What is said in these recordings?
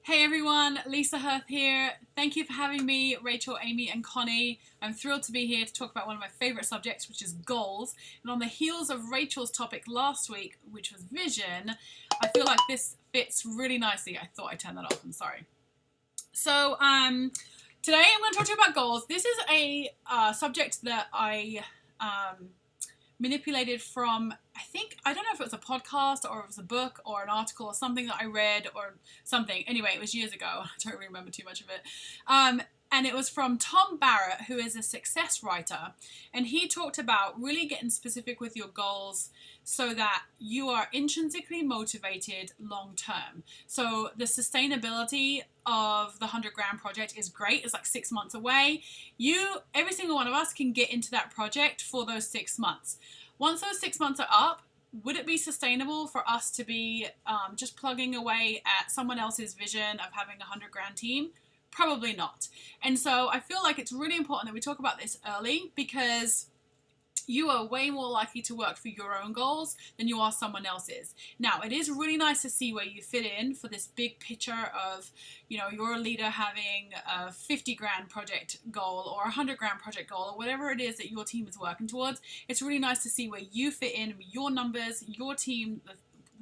Hey everyone, Lisa HUERTH here. Thank you for having me, Rachel, Amy and Connie. I'm thrilled to be here to talk about one of my favourite subjects, which is goals. And on the heels of Rachel's topic last week, which was vision, I feel like this fits really nicely. I thought I turned that off, I'm sorry. So today I'm going to talk to you about goals. This is a subject that I manipulated from, I don't know if it was a podcast or it was a book or an article or something that I read or something. Anyway, it was years ago. I don't remember too much of it. And it was from Tom Barrett, who is a success writer. And he talked about really getting specific with your goals so that you are intrinsically motivated long term. So the sustainability of the 100 grand project is great. It's like 6 months away. Every single one of us can get into that project for those 6 months. Once those 6 months are up, would it be sustainable for us to be just plugging away at someone else's vision of having a 100 grand team? Probably not. And so I feel like it's really important that we talk about this early, because you are way more likely to work for your own goals than you are someone else's. Now, it is really nice to see where you fit in for this big picture of, you're a leader having a 50 grand project goal or a 100 grand project goal or whatever it is that your team is working towards. It's really nice to see where you fit in, your numbers, your team, the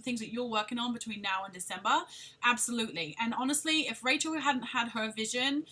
things that you're working on between now and December. Absolutely. And honestly, if Rachel hadn't had her vision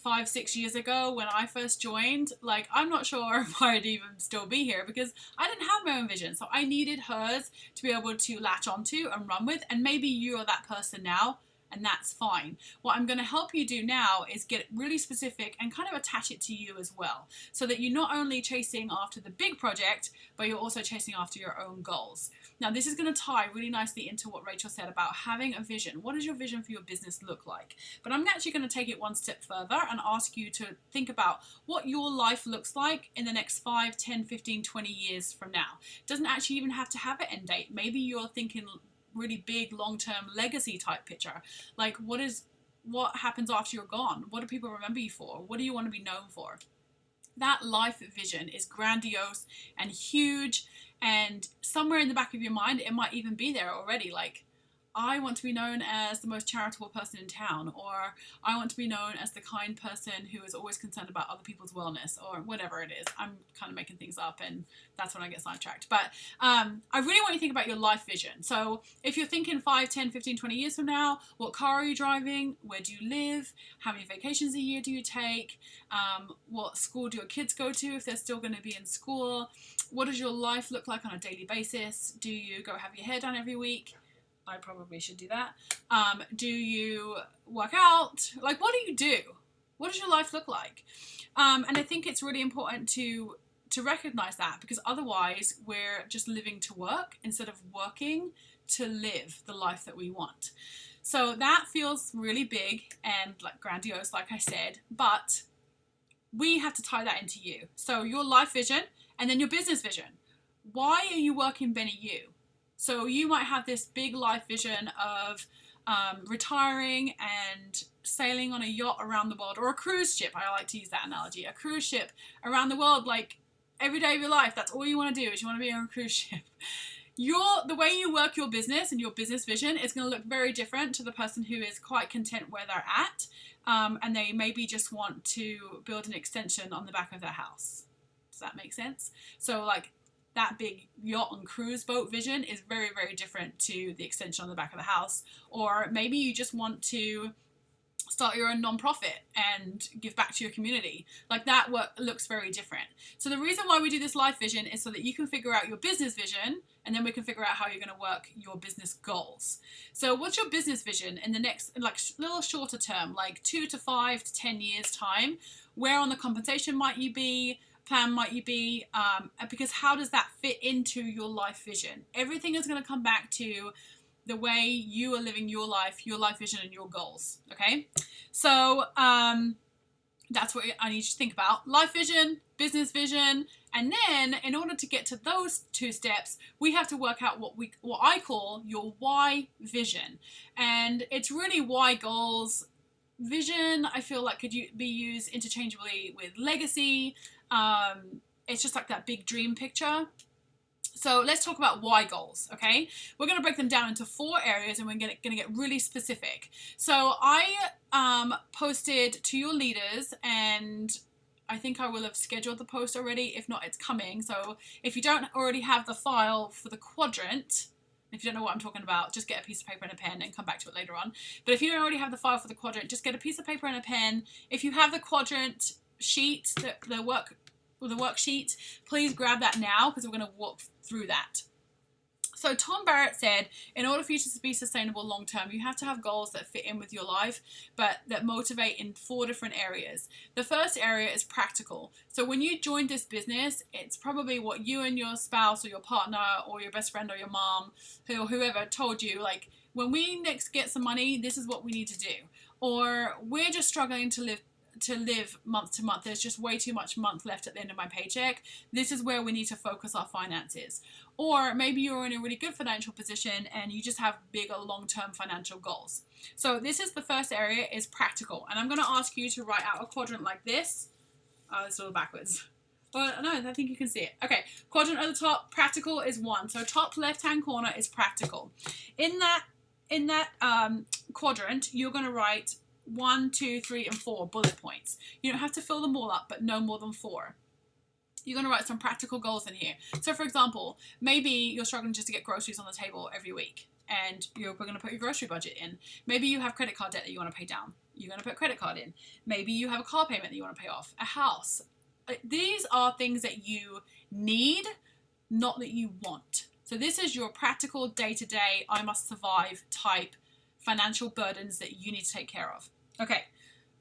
5-6 years ago when I first joined, I'm not sure if I'd even still be here, because I didn't have my own vision. So I needed hers to be able to latch onto and run with. And maybe you're that person now, and that's fine. What I'm going to help you do now is get really specific and kind of attach it to you as well, so that you're not only chasing after the big project, but you're also chasing after your own goals. Now, this is going to tie really nicely into what Rachel said about having a vision. What does your vision for your business look like? But I'm actually going to take it one step further and ask you to think about what your life looks like in the next 5, 10, 15, 20 years from now. It doesn't actually even have to have an end date. Maybe you're thinking really big long-term legacy type picture. Like, what happens after you're gone? What do people remember you for? What do you want to be known for? That life vision is grandiose and huge, and somewhere in the back of your mind it might even be there already. Like, I want to be known as the most charitable person in town, or I want to be known as the kind person who is always concerned about other people's wellness, or whatever it is. I'm kind of making things up, and that's when I get sidetracked. But I really want you to think about your life vision. So if you're thinking 5, 10, 15, 20 years from now, what car are you driving? Where do you live? How many vacations a year do you take? What school do your kids go to if they're still going to be in school? What does your life look like on a daily basis? Do you go have your hair done every week? I probably should do that. Do you work out? Like, what do you do? What does your life look like? And I think it's really important to recognize that, because otherwise we're just living to work instead of working to live the life that we want. So that feels really big and like grandiose, like I said, but we have to tie that into you. So your life vision and then your business vision. Why are you working Benny U? So you might have this big life vision of retiring and sailing on a yacht around the world, or a cruise ship. I like to use that analogy. A cruise ship around the world, like every day of your life. That's all you want to do, is you want to be on a cruise ship. The way you work your business and your business vision is going to look very different to the person who is quite content where they're at, and they maybe just want to build an extension on the back of their house. Does that make sense? So that big yacht and cruise boat vision is very, very different to the extension on the back of the house. Or maybe you just want to start your own nonprofit and give back to your community. Like, that looks very different. So the reason why we do this life vision is so that you can figure out your business vision, and then we can figure out how you're going to work your business goals. So what's your business vision in the next, little shorter term, 2 to 5 to 10 years time? Where on the compensation might you be? Plan might you be? Because how does that fit into your life vision? Everything is going to come back to the way you are living your life vision, and your goals. Okay, so that's what I need you to think about: life vision, business vision, and then in order to get to those 2 steps, we have to work out what I call your why vision, and it's really why goals. Vision, I feel like, could be used interchangeably with legacy. It's just like that big dream picture. So let's talk about why goals, okay? We're going to break them down into 4 areas, and we're going to get really specific. So I posted to your leaders, and I think I will have scheduled the post already. If not, it's coming. So if you don't already have the file for the quadrant, if you don't know what I'm talking about, just get a piece of paper and a pen and come back to it later on. But if you don't already have the file for the quadrant, just get a piece of paper and a pen. If you have the quadrant sheet, the worksheet, please grab that now, because we're going to walk through that. So Tom Barrett said, in order for you to be sustainable long term, you have to have goals that fit in with your life, but that motivate in 4 different areas. The first area is practical. So when you joined this business, it's probably what you and your spouse or your partner or your best friend or your mom or whoever told you, like, when we next get some money, this is what we need to do. Or we're just struggling to live month to month. There's just way too much month left at the end of my paycheck. This is where we need to focus our finances. Or maybe you're in a really good financial position and you just have bigger long-term financial goals. So this is the first area, is practical. And I'm going to ask you to write out a quadrant like this. Oh, it's all backwards. Well, no, I think you can see it. Okay, quadrant at the top, practical is 1. So top left-hand corner is practical. In that quadrant, you're going to write 1, 2, 3, and 4 bullet points. You don't have to fill them all up, but no more than 4. You're going to write some practical goals in here. So for example, maybe you're struggling just to get groceries on the table every week, and you're going to put your grocery budget in. Maybe you have credit card debt that you want to pay down. You're going to put credit card in. Maybe you have a car payment that you want to pay off, a house. These are things that you need, not that you want. So this is your practical day-to-day, I must survive type financial burdens that you need to take care of. Okay,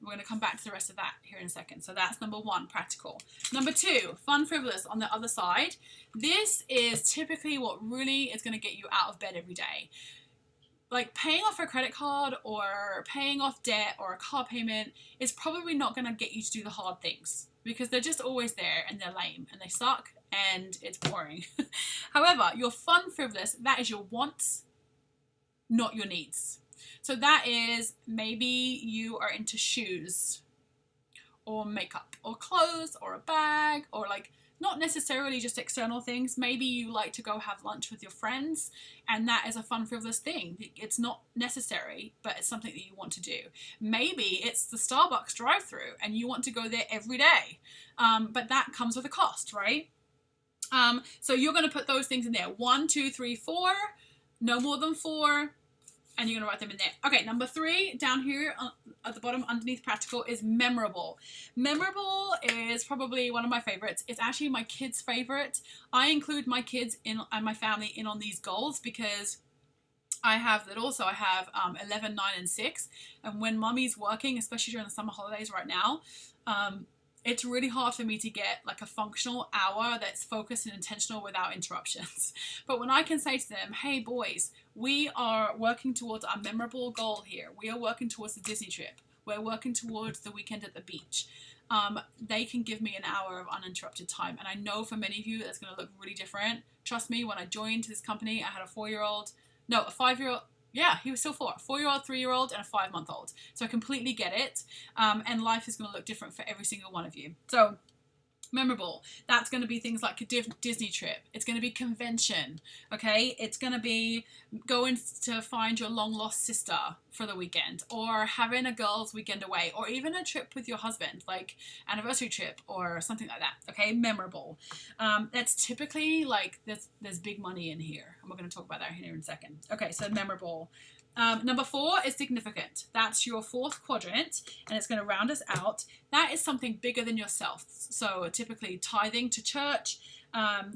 we're going to come back to the rest of that here in a second. So that's number 1, practical. Number 2, fun, frivolous on the other side. This is typically what really is going to get you out of bed every day. Like paying off a credit card or paying off debt or a car payment is probably not going to get you to do the hard things, because they're just always there and they're lame and they suck and it's boring. However, your fun, frivolous, that is your wants, not your needs. So that is, maybe you are into shoes or makeup or clothes or a bag, or like not necessarily just external things. Maybe you like to go have lunch with your friends, and that is a fun, frivolous thing. It's not necessary, but it's something that you want to do. Maybe it's the Starbucks drive-through and you want to go there every day, but that comes with a cost, right? So you're going to put those things in there. 1, 2, 3, 4, no more than 4. And you're going to write them in there. Okay, number 3 down here at the bottom underneath practical is memorable. Memorable is probably one of my favorites. It's actually my kids' favorite. I include my kids in and my family in on these goals because I have littles. So I have 11, 9, and 6. And when mummy's working, especially during the summer holidays right now, it's really hard for me to get like a functional hour that's focused and intentional without interruptions. But when I can say to them, hey boys, we are working towards our memorable goal here. We are working towards the Disney trip. We're working towards the weekend at the beach. They can give me an hour of uninterrupted time. And I know for many of you, that's going to look really different. Trust me, when I joined this company, I had a 5-year-old. Yeah, he was still 4. 4-year-old, 3-year-old, and a 5-month-old. So I completely get it. And life is going to look different for every single one of you. So memorable. That's going to be things like a Disney trip. It's going to be convention. Okay. It's going to be going to find your long lost sister for the weekend, or having a girls' weekend away, or even a trip with your husband, like anniversary trip or something like that. Okay. Memorable. That's typically like there's big money in here. And we're going to talk about that here in a second. Okay. So memorable. Number 4 is significant. That's your 4th quadrant, and it's going to round us out. That is something bigger than yourself. So typically tithing to church,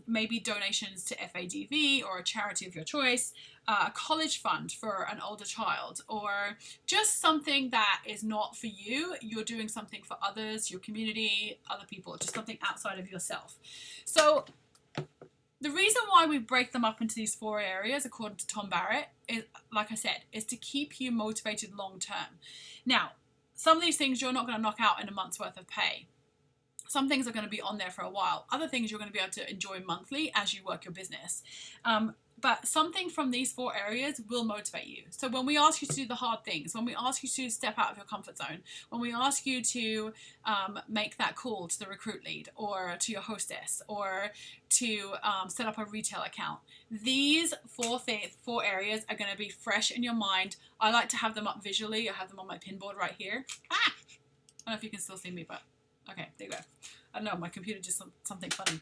maybe donations to FADV or a charity of your choice, a college fund for an older child, or just something that is not for you. You're doing something for others, your community, other people, just something outside of yourself. So the reason why we break them up into these 4 areas, according to Tom Barrett, is, like I said, is to keep you motivated long term. Now, some of these things you're not going to knock out in a month's worth of pay. Some things are going to be on there for a while. Other things you're going to be able to enjoy monthly as you work your business. But something from these 4 areas will motivate you. So when we ask you to do the hard things, when we ask you to step out of your comfort zone, when we ask you to make that call to the recruit lead or to your hostess or to set up a retail account, these 4 areas are going to be fresh in your mind. I like to have them up visually. I have them on my pinboard right here. I don't know if you can still see me, but okay, there you go. I don't know, my computer just something funny.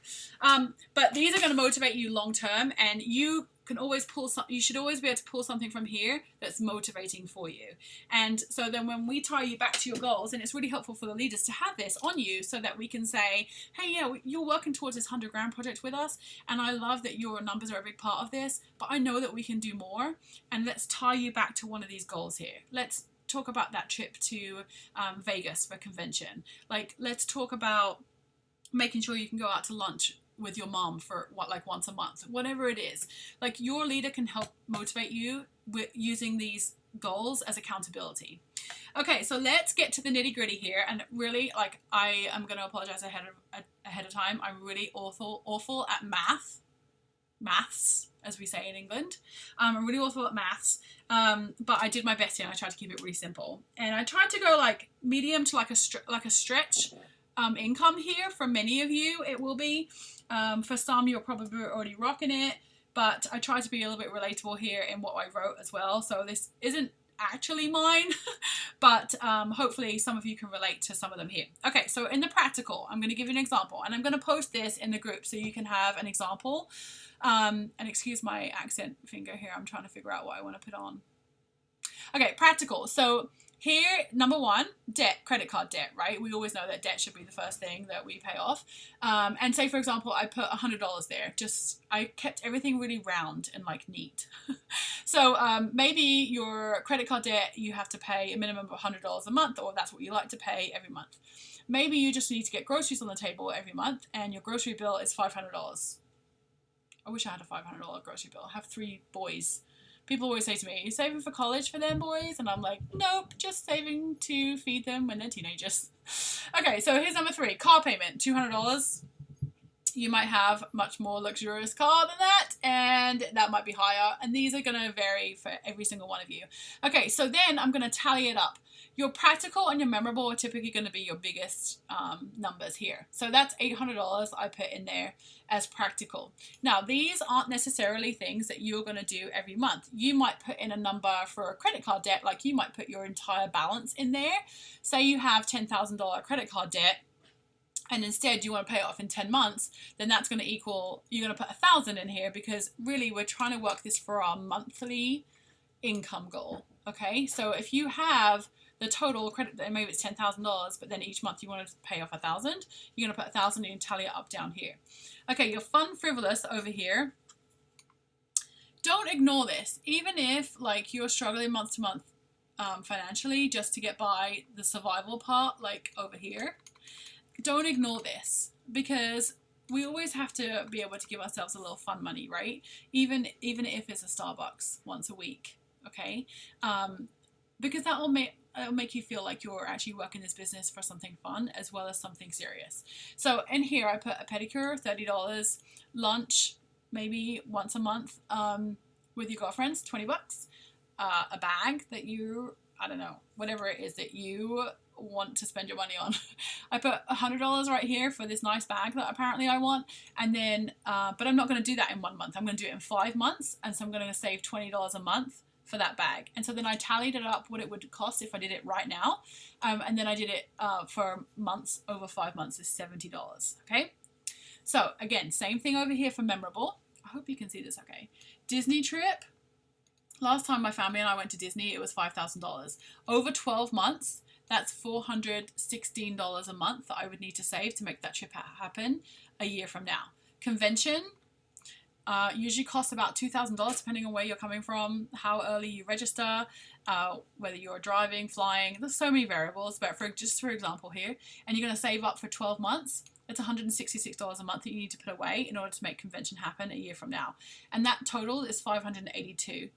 But these are going to motivate you long term, and you can always you should always be able to pull something from here that's motivating for you. And so then when we tie you back to your goals, and it's really helpful for the leaders to have this on you so that we can say, hey, yeah, you're working towards this 100 grand project with us, and I love that your numbers are a big part of this, but I know that we can do more, and let's tie you back to one of these goals here. Let's talk about that trip to Vegas for convention. Like, let's talk about making sure you can go out to lunch with your mom for once a month, whatever it is. Like, your leader can help motivate you with using these goals as accountability. Okay, so let's get to the nitty gritty here. And really, like, I am going to apologize ahead of time. I'm really awful at maths, as we say in England. I'm really awful at maths, but I did my best here, and I tried to keep it really simple. And I tried to go like medium to like a stretch income here. For many of you, it will be. For some, you're probably already rocking it, but I tried to be a little bit relatable here in what I wrote as well. So this isn't actually mine, but hopefully some of you can relate to some of them here. Okay, so in the practical, I'm going to give you an example, and I'm going to post this in the group so you can have an example. And excuse my accent finger here, I'm trying to figure out what I want to put on. Okay, practical. So here, number 1, debt, credit card debt, right? We always know that debt should be the first thing that we pay off. And say, for example, I put $100 there. I kept everything really round and like neat. So maybe your credit card debt, you have to pay a minimum of $100 a month, or that's what you like to pay every month. Maybe you just need to get groceries on the table every month, and your grocery bill is $500. I wish I had a $500 grocery bill. I have 3 boys. People always say to me, are you saving for college for them boys? And I'm like, nope, just saving to feed them when they're teenagers. Okay, so here's number 3, car payment, $200. You might have much more luxurious car than that, and that might be higher. And these are going to vary for every single one of you. Okay, so then I'm going to tally it up. Your practical and your memorable are typically going to be your biggest numbers here. So that's $800 I put in there as practical. Now, these aren't necessarily things that you're going to do every month. You might put in a number for a credit card debt, like you might put your entire balance in there. Say you have $10,000 credit card debt, and instead you want to pay it off in 10 months, then that's going to equal, you're going to put 1,000 in here, because really we're trying to work this for our monthly income goal. Okay, so if you have the total credit, maybe it's $10,000, but then each month you want to pay off 1,000, you're going to put 1,000 and tally it up down here. Okay, your fun frivolous over here. Don't ignore this. Even if like you're struggling month to month financially just to get by the survival part, like over here, don't ignore this, because we always have to be able to give ourselves a little fun money, right? Even if it's a Starbucks once a week, okay? Because it'll make you feel like you're actually working this business for something fun as well as something serious. So in here I put a pedicure, $30, lunch maybe once a month with your girlfriends, $20, a bag that you, I don't know, whatever it is that you want to spend your money on. I put $100 right here for this nice bag that apparently I want, and then but I'm not going to do that in 1 month. I'm going to do it in 5 months, and so I'm going to save $20 a month for that bag. And so then I tallied it up what it would cost if I did it right now, and then I did it for months. Over 5 months is $70. Okay, so again, same thing over here for memorable. I hope you can see this okay. Disney trip. Last time my family and I went to Disney, it was $5,000. Over 12 months, that's $416 a month that I would need to save to make that trip happen a year from now. Convention usually costs about $2,000 depending on where you're coming from, how early you register, whether you're driving, flying. There's so many variables, but just for example here, and you're going to save up for 12 months. It's $166 a month that you need to put away in order to make convention happen a year from now. And that total is $582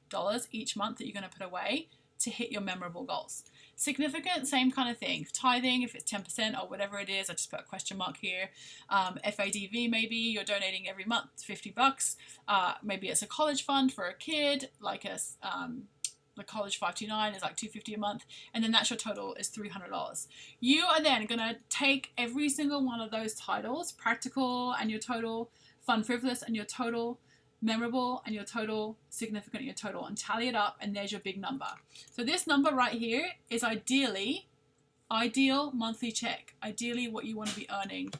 each month that you're going to put away to hit your memorable goals. Significant, same kind of thing. Tithing, if it's 10% or whatever it is, I just put a question mark here. FADV, maybe you're donating every month $50. Maybe it's a college fund for a kid, like the college 529 is like $250 a month, and then that's your total is $300. You are then going to take every single one of those titles, practical and your total, fun frivolous and your total, memorable and your total, significant and your total, and tally it up, and there's your big number. So this number right here is ideal monthly check, ideally what you want to be earning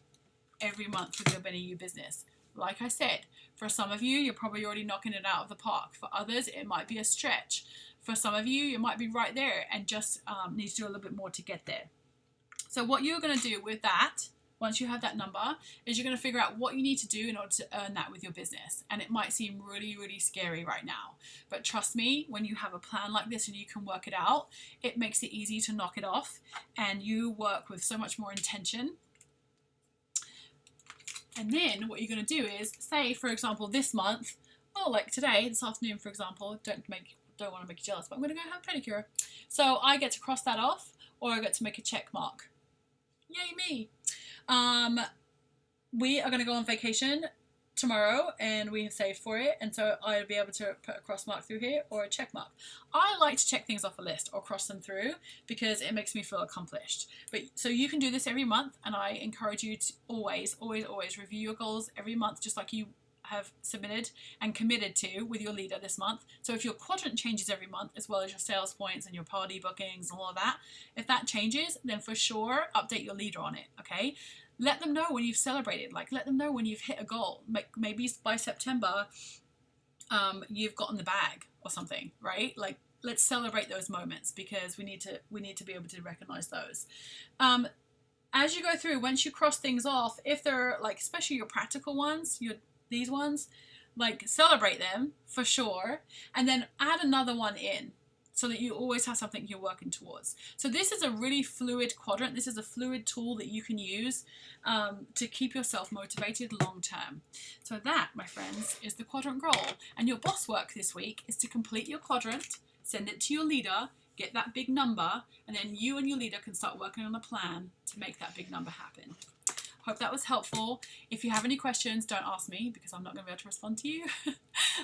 every month with your Benny You business. Like I said, for some of you, you're probably already knocking it out of the park. For others, it might be a stretch. For some of you, you might be right there and just need to do a little bit more to get there. So what you're going to do with that, once you have that number, is you're going to figure out what you need to do in order to earn that with your business. And it might seem really, really scary right now. But trust me, when you have a plan like this and you can work it out, it makes it easy to knock it off. And you work with so much more intention. And then what you're going to do is, say, for example, this month, well, like today, this afternoon, for example, don't want to make you jealous, but I'm going to go have a pedicure. So I get to cross that off, or I get to make a check mark. Yay me. We are going to go on vacation tomorrow, and we have saved for it, and so I'll be able to put a cross mark through here or a check mark. I like to check things off a list or cross them through because it makes me feel accomplished. But so you can do this every month, and I encourage you to always review your goals every month, just like you have submitted and committed to with your leader this month. So if your quadrant changes every month, as well as your sales points and your party bookings and all of that, if that changes, then for sure update your leader on it, okay? Let them know when you've celebrated, like let them know when you've hit a goal. Maybe by September, you've gotten the bag or something, right? Like let's celebrate those moments because we need to be able to recognize those. As you go through, once you cross things off, if they're like, especially your practical ones, these ones, like celebrate them for sure, and then add another one in so that you always have something you're working towards. So this is a really fluid quadrant. This is a fluid tool that you can use to keep yourself motivated long term. So that, my friends, is the quadrant goal. And your boss work this week is to complete your quadrant, send it to your leader, get that big number, and then you and your leader can start working on a plan to make that big number happen. Hope that was helpful. If you have any questions, don't ask me because I'm not going to be able to respond to you.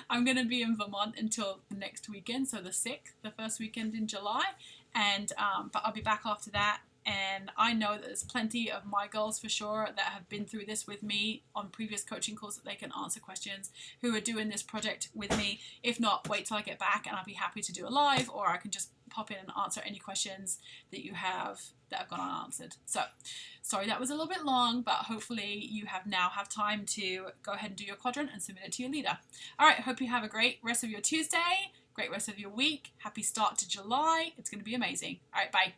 I'm going to be in Vermont until the next weekend, so the 6th, the first weekend in July, and but I'll be back after that. And I know that there's plenty of my girls for sure that have been through this with me on previous coaching calls that they can answer questions, who are doing this project with me. If not, wait till I get back and I'll be happy to do a live, or I can just pop in and answer any questions that you have that have gone unanswered. So sorry that was a little bit long, but hopefully you now have time to go ahead and do your quadrant and submit it to your leader. All right, hope you have a great rest of your Tuesday, great rest of your week. Happy start to July. It's going to be amazing. All right, bye.